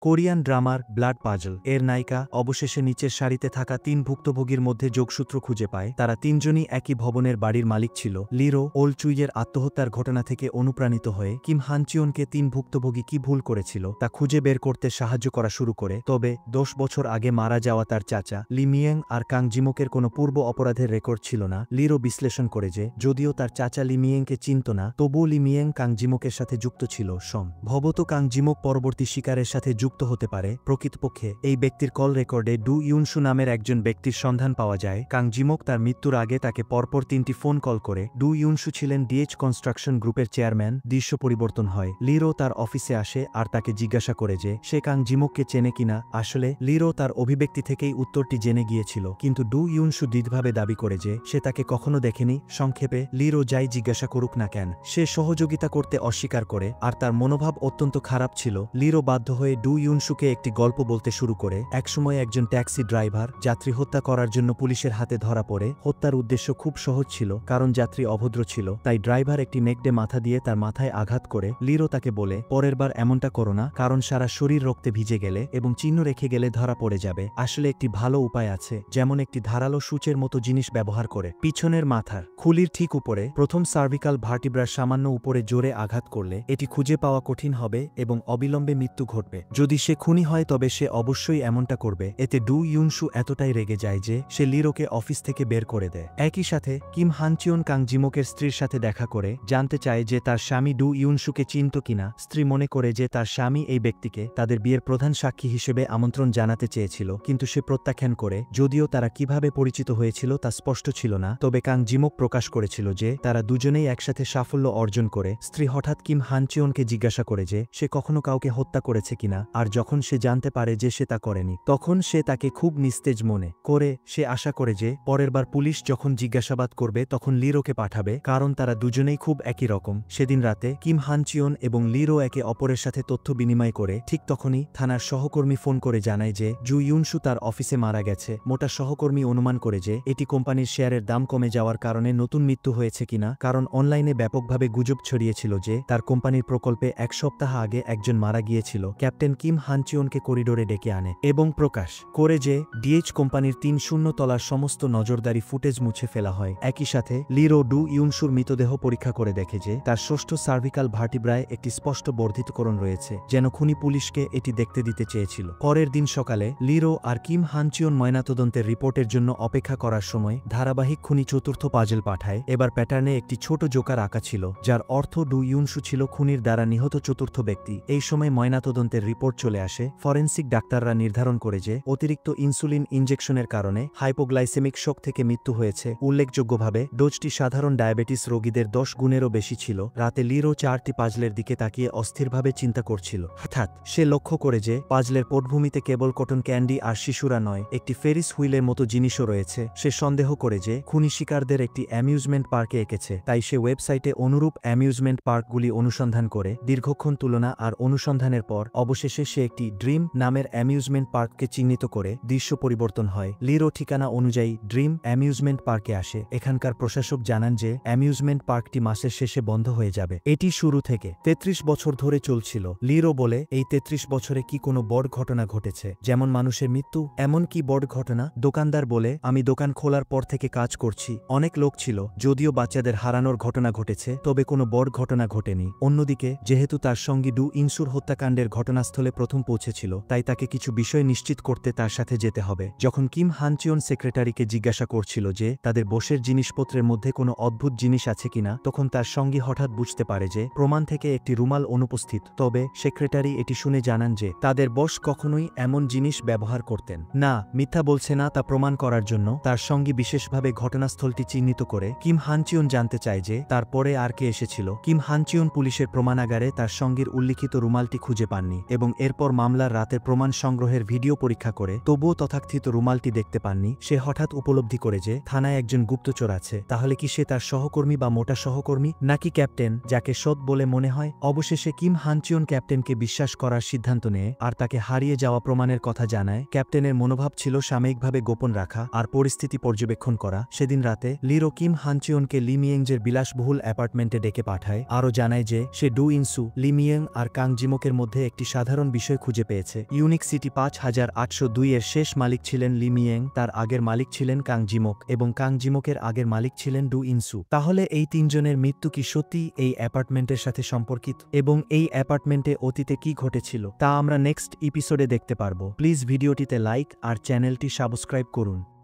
Korean ড্রামার blood puzzle এর নায়িকা অবশেষে নিচের সারিতে থাকা ৩ ভুক্তভোগীর মধ্যে যোগসূত্র খুঁজে পায়। তারা ৩ জনই একই ভবনের বাড়ির মালিক ছিল। লিরো ওলচুইয়ের আত্মহত্যার ঘটনা থেকে অনুপ্রাণিত হয়ে কিম হানচিওনকে ৩ ভুক্তভোগী কি ভুল করেছিল তা খুঁজে বের করতে সাহায্য করা শুরু করে। তবে ১০ বছর আগে মারা যাওয়া তার চাচা লি মিয়েং আর কাং জিমোকের কোনো পূর্ব অপরাধের রেকর্ড ছিল না। লিরো বিশ্লেষণ করে যে যদিও তার চাচা লি মিয়েংকে চিনত না, তবুও লি মিয়েং কাং জিমোকের সাথে যুক্ত ছিল। সম্ভবত কাং জিমোক পরবর্তী শিকারের সাথে যুক্ত হতে পারে। প্রকৃতপক্ষে এই ব্যক্তির কল রেকর্ডে ডু ইউনসু নামের একজন ব্যক্তির সন্ধান পাওয়া যায়। কাং জিমোক তার মৃত্যুর আগে তাকে পরপর ৩টি ফোন কল করে। ডু ইউনসু ছিলেন ডিএইচ কনস্ট্রাকশন গ্রুপের চেয়ারম্যান। দৃশ্য পরিবর্তন হয়। লিরো তার অফিসে আসে আর তাকে জিজ্ঞাসা করে যে সে কাং জিমোককে চেনে কিনা। আসলে লিরো তার অভিব্যক্তি থেকেই উত্তরটি জেনে গিয়েছিল, কিন্তু ডু ইউনসু দৃঢ়ভাবে দাবি করে যে সে তাকে কখনো দেখেনি। সংক্ষেপে, লিরো যাই জিজ্ঞাসা করুক না কেন, সে সহযোগিতা করতে অস্বীকার করে আর তার মনোভাব অত্যন্ত খারাপ ছিল। লিরো বাধ্য হয়ে ডু ইউনসুকে একটি গল্প বলতে শুরু করে। একসময় একজন ট্যাক্সি ড্রাইভার যাত্রী হত্যা করার জন্য পুলিশের হাতে ধরা পড়ে। হত্যার উদ্দেশ্য খুব সহজ ছিল, কারণ যাত্রী অভদ্র ছিল। তাই ড্রাইভার একটি নেকড়ে মাথা দিয়ে তার মাথায় আঘাত করে। লিরো তাকে বলে পরের বার এমনটা করো না, কারণ সারা শরীর রক্তে ভিজে গেলে এবং চিহ্ন রেখে গেলে ধরা পড়ে যাবে। আসলে একটি ভালো উপায় আছে, যেমন একটি ধারালো সূচের মতো জিনিস ব্যবহার করে পিছনের মাথার খুলির ঠিক উপরে প্রথম সার্ভিকাল ভার্টিব্রার সামান্য উপরে জোরে আঘাত করলে এটি খুঁজে পাওয়া কঠিন হবে এবং অবিলম্বে মৃত্যু ঘটবে। যদি সে খুনি হয় তবে সে অবশ্যই এমনটা করবে। এতে ডু ইউনসু এতটাই রেগে যায় যে সে লিরোকে অফিস থেকে বের করে দেয়। একই সাথে কিম হানচিওন কাং জিমোকের স্ত্রীর সাথে দেখা করে জানতে চায় যে তার স্বামী ডু ইউনসুকে চিনত কিনা। স্ত্রী মনে করে যে তার স্বামী এই ব্যক্তিকে তাদের বিয়ের প্রধান সাক্ষী হিসেবে আমন্ত্রণ জানাতে চেয়েছিল, কিন্তু সে প্রত্যাখ্যান করে। যদিও তারা কিভাবে পরিচিত হয়েছিল তা স্পষ্ট ছিল না, তবে কাং জিমোক প্রকাশ করেছিল যে তারা দুজনেই একসাথে সাফল্য অর্জন করে। স্ত্রী হঠাৎ কিম হানচিওনকে জিজ্ঞাসা করে যে সে কখনো কাউকে হত্যা করেছে কিনা, আর যখন সে জানতে পারে যে সে তা করেনি তখন সে তাকে খুব নিস্তেজ মনে করে। সে আশা করে যে পরের বার পুলিশ যখন জিজ্ঞাসাবাদ করবে তখন লিরোকে পাঠাবে, কারণ তারা দুজনেই খুব একই রকম। সেদিন রাতে কিম হানচিওন এবং লিরো একে অপরের সাথে তথ্য বিনিময় করে। ঠিক তখনই থানার সহকর্মী ফোন করে জানায় যে জু ইউনসু তার অফিসে মারা গেছে। মোটা সহকর্মী অনুমান করে যে এটি কোম্পানির শেয়ারের দাম কমে যাওয়ার কারণে নতুন মৃত্যু হয়েছে কিনা, কারণ অনলাইনে ব্যাপকভাবে গুজব ছড়িয়েছিল যে তার কোম্পানির প্রকল্পে ১ সপ্তাহ আগে একজন মারা গিয়েছিল। ক্যাপ্টেন কিম হানচিওনকে করিডোরে ডেকে আনে এবং প্রকাশ করে যে ডিএইচ কোম্পানির ৩০ তলার সমস্ত নজরদারি ফুটেজ মুছে ফেলা হয়। একই সাথে লিরো ডু ইউনসুর মৃতদেহ পরীক্ষা করে দেখে যে তার ষষ্ঠ সার্ভিকাল ভার্টিব্রায় একটি স্পষ্ট বর্ধিতকরণ রয়েছে, যেন খুনি পুলিশকে এটি দেখতে দিতে চেয়েছিল। পরের দিন সকালে লিরো আর কিম হানচিওন ময়নাতদন্তের রিপোর্টের জন্য অপেক্ষা করার সময় ধারাবাহিক খুনি চতুর্থ পাজল পাঠায়। এবার প্যাটার্নে একটি ছোট জোকার আঁকা ছিল, যার অর্থ ডু ইউনসু ছিল খুনির দ্বারা নিহত চতুর্থ ব্যক্তি। এই সময় ময়নাতদন্তের রিপোর্ট চলে আসে। ফরেনসিক ডাক্তাররা নির্ধারণ করে যে অতিরিক্ত ইনসুলিন ইনজেকশনের কারণে হাইপোগ্লাইসেমিক শক থেকে মৃত্যু হয়েছে। উল্লেখযোগ্যভাবে ডোজটি সাধারণ ডায়াবেটিস রোগীদের ১০ গুণেরও বেশি ছিল। রাতে লিরো 4টি পাজলের দিকে তাকিয়ে অস্থিরভাবে চিন্তা করছিল। হঠাৎ সে লক্ষ্য করে যে পাজলের পটভূমিতে কেবল কটন ক্যান্ডি আর শিশুরা নয়, একটি ফেরিস হুইলের মতো জিনিসও রয়েছে। সে সন্দেহ করে যে খুনি শিকারদের একটি অ্যামিউজমেন্ট পার্কে এঁকেছে। তাই সে ওয়েবসাইটে অনুরূপ অ্যামিউজমেন্ট পার্কগুলি অনুসন্ধান করে। দীর্ঘক্ষণ তুলনা আর অনুসন্ধানের পর অবশেষে সে একটি ড্রিম নামের অ্যামিউজমেন্ট পার্ককে চিহ্নিত করে। দৃশ্য পরিবর্তন হয়। লিরো ঠিকানা অনুযায়ী ড্রিম অ্যামিউজমেন্ট পার্কে আসে। এখানকার প্রশাসক জানান যে অ্যামিউজমেন্ট পার্কটি মাসের শেষে বন্ধ হয়ে যাবে। এটি শুরু থেকে ৩৩ বছর ধরে চলছিল। লিরো বলে এই ৩৩ বছরে কি কোনো বড় ঘটনা ঘটেছে, যেমন মানুষের মৃত্যু? এমন কি বড় ঘটনা? দোকানদার বলে আমি দোকান খোলার পর থেকে কাজ করছি, অনেক লোক ছিল। যদিও বাচ্চাদের হারানোর ঘটনা ঘটেছে, তবে কোনো বড় ঘটনা ঘটেনি। অন্যদিকে যেহেতু তার সঙ্গী ডু ইনসুর হত্যাকাণ্ডের ঘটনাস্থলে প্রথম পৌঁছেছিল, তাই তাকে কিছু বিষয় নিশ্চিত করতে তার সাথে যেতে হবে। যখন কিম হানচিওন সেক্রেটারিকে জিজ্ঞাসা করছিল যে তাদের বসের জিনিসপত্রের মধ্যে কোনো অদ্ভুত জিনিস আছে কিনা, তখন তার সঙ্গী হঠাৎ বুঝতে পারে যে প্রমাণ থেকে একটি রুমাল অনুপস্থিত। তবে সেক্রেটারি এটি শুনে জানান যে তাদের বস কখনোই এমন জিনিস ব্যবহার করতেন না। মিথ্যা বলছে না তা প্রমাণ করার জন্য তার সঙ্গী বিশেষভাবে ঘটনাস্থলটি চিহ্নিত করে। কিম হানচিওন জানতে চায় যে তারপরে আর কে এসেছিল। কিম হানচিওন পুলিশের প্রমাণাগারে তার সঙ্গীর উল্লিখিত রুমালটি খুঁজে পাননি এবং এরপর মামলার রাতের প্রমাণ সংগ্রহের ভিডিও পরীক্ষা করে তবুও তথাকথিত রুমালটি দেখতে পাননি। সে হঠাৎ উপলব্ধি করে যে থানায় একজন গুপ্তচর আছে। তাহলে কি সে তার সহকর্মী বা মোটা সহকর্মী, নাকি ক্যাপ্টেন যাকে সৎ বলে মনে হয়? অবশেষে কিম হানচিওন ক্যাপ্টেনকে বিশ্বাস করার সিদ্ধান্ত নেয় আর তাকে হারিয়ে যাওয়া প্রমাণের কথা জানায়। ক্যাপ্টেনের মনোভাব ছিল সাময়িকভাবে গোপন রাখা আর পরিস্থিতি পর্যবেক্ষণ করা। সেদিন রাতে লিরো কিম হানচিওনকে লি মিয়েংজের বিলাসবহুল অ্যাপার্টমেন্টে ডেকে পাঠায়। আরও জানায় যে সে ডু ইনসু, লি মিয়েং আর কাং জিমোকের মধ্যে একটি সাধারণ বিষয় খুঁজে পেয়েছে। ইউনিক সিটি 5802 এর শেষ মালিক ছিলেন লি মিয়েং, তার আগের মালিক ছিলেন কাং জিমোক এবং কাং জিমোকের আগের মালিক ছিলেন ডু ইনসু। তাহলে এই তিনজনের মৃত্যু কি সত্যি এই অ্যাপার্টমেন্টের সাথে সম্পর্কিত, এবং এই অ্যাপার্টমেন্টে অতীতে কি ঘটেছিল তা আমরা নেক্সট এপিসোডে দেখতে পারবো। প্লিজ ভিডিওটিতে লাইক আর চ্যানেলটি সাবস্ক্রাইব করুন।